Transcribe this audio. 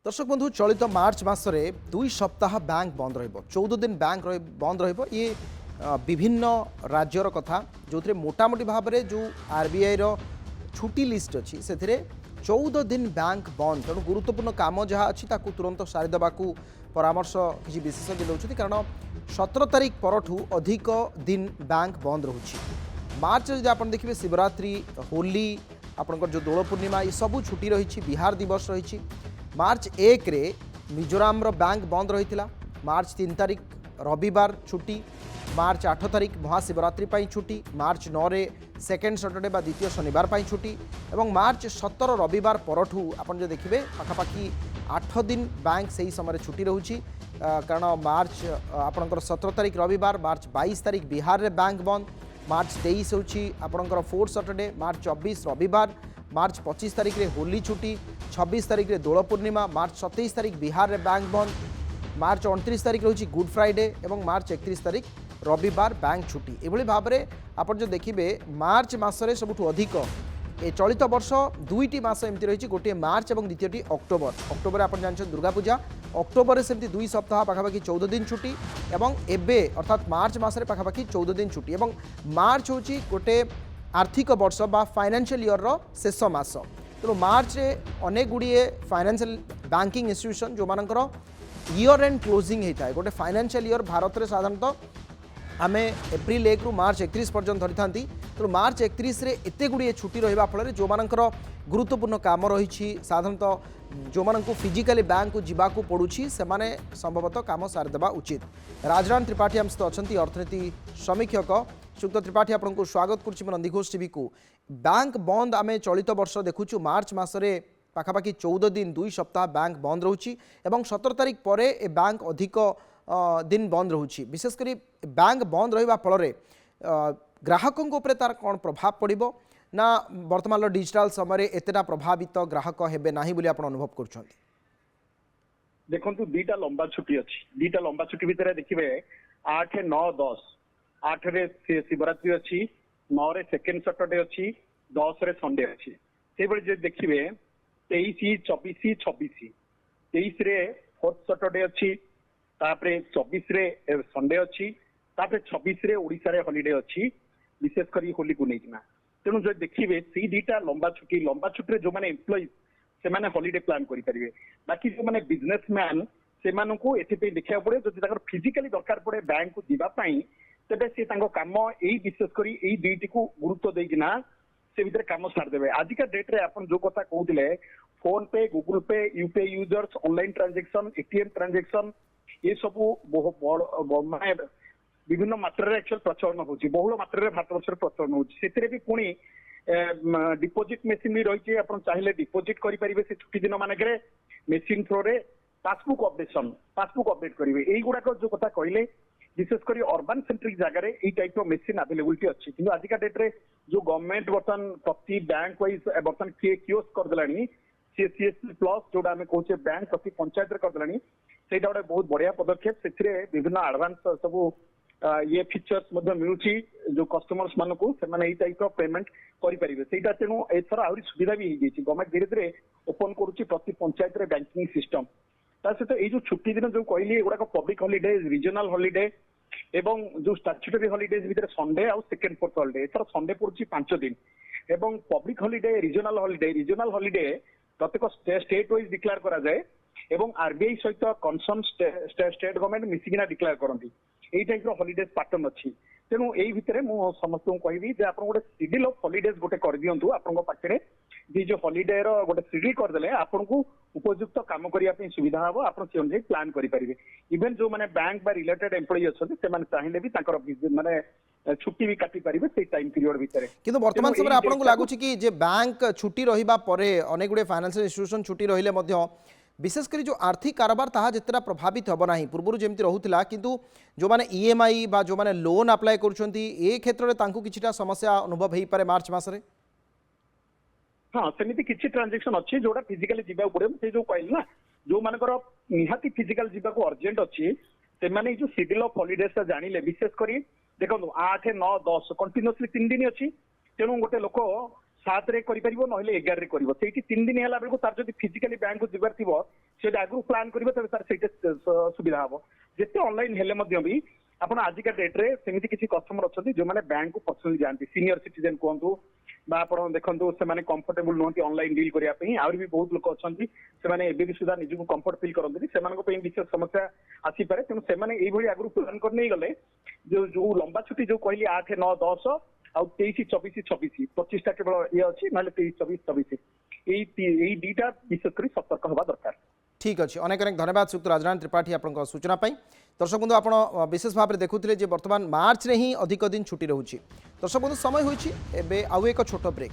दर्शक बंधु चलित मार्च मसरे 2 सप्ताह बैंक बंद रहिबो 14 दिन बैंक बंद रहिबो ये विभिन्न राज्यर कथा जो थे मोटामोटी भाव में जो आरबीआई रो छुट्टी लिस्ट अच्छी से 14 दिन बैंक बंद तेणु गुरुत्वपूर्ण काम जहाँ अच्छी ताकू तुरंत सारीदेवा परामर्श किसी विशेषज्ञ दौरान कारण 17 तारिख परठू अधिक दिन बैंक बंद रोचे। मार्च जब आप देखिए शिवरात्रि होली आपंकर जो दोल पूर्णिमा ये सबू छुट्टी रही बिहार दिवस रही। मार्च 1 रे मिजोराम रो बैंक बंद रही। मार्च 3 तारिख रविवार छुट्टी, मार्च 8 तारिख महाशिवरात्रि पाई छुट्टी, मार्च 9 रे सेकेंड सैटरडे बा द्वितीय शनिवार पाई छुट्टी एवं मार्च 17 रविवार परठू आपन जो देखिए पाखापाखि 8 दिन बैंक से ही समय छुट्टी रोची। कारण मार्च आपणकर 17 तारिख रविवार, मार्च 22 तारिख बिहार रे बैंक बंद, मार्च 23 होची आपणकर फोर्थ सैटरडे, मार्च 24 रविवार, मार्च 25 तारिख रे होली छुट्टी, 26 तारिख रे दोल पूर्णिमा, मार्च 27 तारिख बिहार रे बैंक बंद, मार्च 29 तारिख रोची गुड फ्राइडे एवं मार्च 31 तारिख रविवार बैंक छुट्टी। एभली भाव में आप जो देखिए मार्च मसरे सबुठ अधिक ए चलित वर्ष दुईटी मास एमती रही, गोटे मार्च और द्वितीय अक्टोबर। अक्टोबर आप जानते दुर्गा पूजा, अक्टोबर सेमती 2 सप्ताह पाखापाखि 14 दिन छुट्टी एवं एबे अर्थात मार्च मसरे पाखापाखि 14 दिन छुट्टी एवं मार्च हूँ गोटे आर्थिक वर्ष बा फाइनेंशियल ईयर रो शेष मास। तेणु मार्च रे अनेक गुड़िए फाइनेंशियल बैंकिंग इंस्टीट्यूशन जो मानकर ईयर एंड क्लोजिंग होता है। गोटे फाइनेंशियल ईयर भारत में साधारणतः आम एप्रिल 1 रु मार्च 31 पर्यटन धरी था। तेणु मार्च 31 रे एते गुड़िए छुट्टी रहा फल जो मानकर गुरुत्वपूर्ण काम रही साधारणतः जो मानक फिजिकाली बैंक को जावाक पड़ुछि से माने संभवतः काम सारिदेवा उचित। राजरान त्रिपाठी आम सहित अच्छा अर्थनीति समीक्षक श्रीयुक्त त्रिपाठी आपको स्वागत करुच्ची नंदीघोष टीवी को। बैंक बंद आम चलित वर्ष देखुचु मार्च मसरे पाखापाखि 14 दिन 2 सप्ताह बैंक बंद रोची एवं 17 तारिख पर ए बैंक अधिक दिन बंद रोची। विशेषकर बैंक बंद रहा फल ग्राहकों तार कौन प्रभाव पड़ो ना वर्तमान डिजिटल समय एतेटा प्रभावित ग्राहक हेबे नाही बोली आपण अनुभव कर देखो दीटा लंबा छुट्टी अच्छी दीटा लंबा छुट्टी भितर देखिए 8, 9, 10 8 रे शिवरात्रि अच्छी, 9 रे सेकेंड सैटरडे अच्छी, 10 रे संडे अच्छी। से बड़े देखिए 23, 24, 26 23 रे फोर्थ सैटरडे अच्छी, तापरे 24 रे संडे अच्छी, तापरे 26 रे ओडिसा रे हॉलिडे अच्छी विशेष करी होली को लेकिना। तेणु जो देखिए सी दीटा लंबा छुट्टी रे जो माने एम्प्लॉइज से माने हॉलिडे प्लान करि परिबे। बाकी जो माने बिजनेसमैन से मानकू एथिपे देखिया पड़े जदि ताकर फिजिकली दरकार पड़े बैंक को जीवा पई तेबे से तांको काम एई विशेष करी एई दुईटी को गुरुत्व देकिना से भीतर काम सार देबे। आज का डेट रे अपन जो कथा कहउतिले फोन पे, गूगल पे, UPI users, online transaction, ATM transaction ये सब माने विभिन्न मात्रा एक्चुअल प्रचलन होची, बहुल मात्रा भारत वर्ष प्रचलन होची। सेतिरे भी पुणी डिपोजिट मेसिन भी रही है। आपण चाहिले डिपोजिट करि परिबे से छुट्टी दिन मानकरे मेसिन थ्रो रे पासबुक अपडेट करिवे। एई गुडा को जो कथा कहले विशेष करी अर्बन सेंट्रिक जगह रे एई टाइप रो मेसिन अवेलेबिलिटी अछि। किंतु आज का डेट रे जो गवर्नमेंट बर्तन प्रति बैंक वाइज बर्तन कियोस्क कर देलानी सीएससी प्लस जोडा हमें कहूचे बैंक प्रति पंचायत रे कर देलानी सेटा गोटे बहुत बढ़िया पदक्षेप। सेथिरे विभिन्न एडवांस सब ये फीचर्स मिलूची जो कस्टमर्स मानकू से माने एई टाइप रो पेमेंट करि परिबे सेटा। तेणु एथर आउरी सुविधा भी हो जाइए। गवर्नमेंट धीरे धीरे ओपन करुच्ची प्रति पंचायत रे बैंकिंग सिस्टम। ता सहित एई जो छुट्टी दिन जो कहली एगुड़ा पब्लिक हॉलिडे, रीजनल हॉलिडे एवं जो स्टैट्यूटरी हॉलिडेज भितर संडे आउ सेकेंड फोर्थ हॉलिडे एथर संडे पड़ुची 5 दिन एवं पब्लिक हॉलिडे, रीजनल हॉलिडे प्रत्येक स्टेट वाइज डिक्लेयर करा जाए एवं आरबीआई सहित कनसर्न स्टेट गवर्नमेंट मिसिकिना डिक्लेयर करती एई टाइप रो हॉलिडेज पैटर्न अच्छी। तेणु एई भितरे मु समस्त को कहबी जे आपण गोटे शेड्यूल ऑफ हॉलिडेज गोटे कर दियंतु। आपण पाखरे जे जो हॉलिडे रो गोटे शेड्यूल कर देले आपण को उपयुक्त काम करिया पे सुविधा हबो। आपण से अनुसार प्लान करि परिबे। इवन जो माने बैंक बा रिलेटेड एम्प्लॉई अछन से माने चाहिले भी ताकर माने छुट्टी भी काटी परिबे से टाइम पीरियड भितरे। किंतु वर्तमान समय आपण को लागु छी कि जे बैंक छुट्टी रहिबा परे अनेक गुडे फाइनेंशियल इंस्टीट्यूशन छुट्टी रहिले मध्य विशेषकर जो आर्थिक कारोबार ताहा जितना प्रभावित हम ना पूर्व जमी रोला किंतु जो माने ईएमआई बा जो माने लोन अप्लाई करुछंती ए क्षेत्र में तांकु किछिटा समस्या अनुभव हो पारे मार्च मासरे। हाँ सेमिति किछि ट्रांजैक्शन अच्छी जोड़ा फिजिकली जीवा पड़े से जो कहली ना जो मानकर निहाती फिजिकल जीवा को अर्जेंट अच्छी से माने जो शेड्यूल ऑफ हॉलिडेज जानिले विशेष करी देखो 8, 9, 10 कंटिन्यूअसली 3 दिन अच्छी। तेणु गोटे लोक सात रे करिपरिबो नहले 11 रे करिवो सेठी 3 दिन हैला बेलको तार जदि फिजिकली बैंक को जिबार थिबो सेटा आगु प्लान करिवो तबे तार सेटा सुविधा हबो जेते ऑनलाइन हेले मध्य भी आपण आजिका डेट रे सेमिति किछि कस्टमर अछथि जो माने बैंक को पर्सनली जानती सीनियर सिटीजन कोंतु बा आपण देखंतु से माने कंफर्टेबल नोंती ऑनलाइन डील करिया पई आउर भी बहुत लोक अछथि से माने एबे भी सुधा निजु कंफर्ट फील करंती से मानको पई विशेष समस्या आसी पारे तेनु से माने एई भली आगु प्लान कर नै गले जो लंबा छुट्टी जो कहली 8 9 10 आ 23 24 26 25 टा केवल ये अच्छी ना 23 24 26 यही दीटा विशेष कर सतर्क हवा दरकार। ठीक अच्छे अनेक अनेक धन्यवाद सुक्त राजनारायण त्रिपाठी आपन सूचना पाई। दर्शक बंधु आप विशेष भाव में देखुले बर्तमान मार्च रे ही अधिक दिन छुट्टी रोचे। दर्शक बंधु समय होइछि एबे आउ एक छोट ब्रेक।